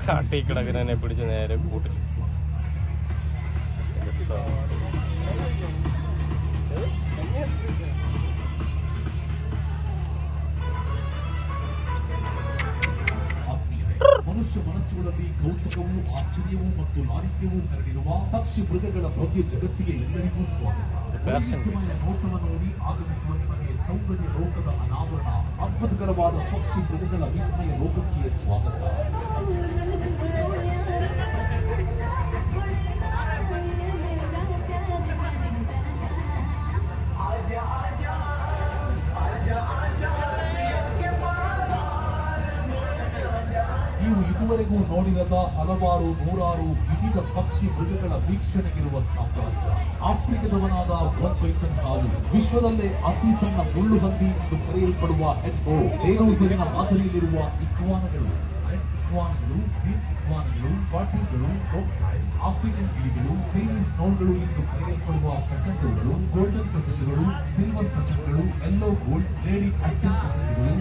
കാട്ടിക്കിടക്കുന്നതിനെ പിടിച്ച് നേരെ കൂട്ടിൽ. ಮನುಷ್ಯ ಮನಸ್ಸುಗಳಲ್ಲಿ ಕೌತುಕವೂ ಆಶ್ಚರ್ಯವೂ ಮತ್ತು ಲಾಲಿತ್ಯವೂ ಹರಡಿರುವ ಪಕ್ಷಿ ಮೃಗಗಳ ಭವ್ಯ ಜಗತ್ತಿಗೆ ಎಲ್ಲರಿಗೂ ಸ್ವಾಗತ. ವೈವಿಧ್ಯಮಯ ನೋಟವನ್ನು ನೋಡಿ ಆಗಮಿಸುವ ನಿಮಗೆ ಸೌಂದರ್ಯ ಲೋಕದ ಅನಾವರಣ, ಅದ್ಭುತಕರವಾದ ಪಕ್ಷಿ ಮೃಗಗಳ ವಿಸ್ಮಯ ಲೋಕಕ್ಕೆ ಸ್ವಾಗತ. ನೀವು ಇದುವರೆಗೂ ನೋಡಿರದ ಹಲವಾರು ನೂರಾರು ವಿವಿಧ ಪಕ್ಷಿ ಮೃಗಗಳ ವೀಕ್ಷಣೆಗಿರುವ ಸಾಮ್ರಾಜ್ಯ. ಆಫ್ರಿಕಾದವನಾದ ವನ್ಪೈಥನ್ ಹಾಲು, ವಿಶ್ವದಲ್ಲೇ ಅತಿ ಸಣ್ಣ ಮುಳ್ಳು ಹಂದಿ ಎಂದು ಕರೆಯಲ್ಪಡುವ HO, ಡೈನೋಸರಿನ ಮಾದರಿಯಲ್ಲಿರುವ ಇಕ್ವಾನಗಳು, ಇಕ್ವಾನಗಳು, ಗ್ರೀನ್ ಇಕ್ವಾನಗಳು, ಪಾಟಿಲ್ಗಳು, ಕ್ರೊಕೊಡೈಲ್, ಆಫ್ರಿಕನ್ ಗಿಳಿಗಳು, ಚೈನೀಸ್ ನೋಲ್ಗಳು ಎಂದು ಕರೆಯಲ್ಪಡುವ ಫೆಸೆಂಟ್ಗಳು, ಗೋಲ್ಡನ್ ಫೆಸೆಂಟ್ಗಳು, ಸಿಲ್ವರ್ ಫೆಸೆಂಟ್ಗಳು, ಯೆಲ್ಲೋ ಗೋಲ್ಡ್, ಲೇಡಿ ಆಕ್ಟಿವ್ ಫೆಸೆಂಟ್ಗಳು,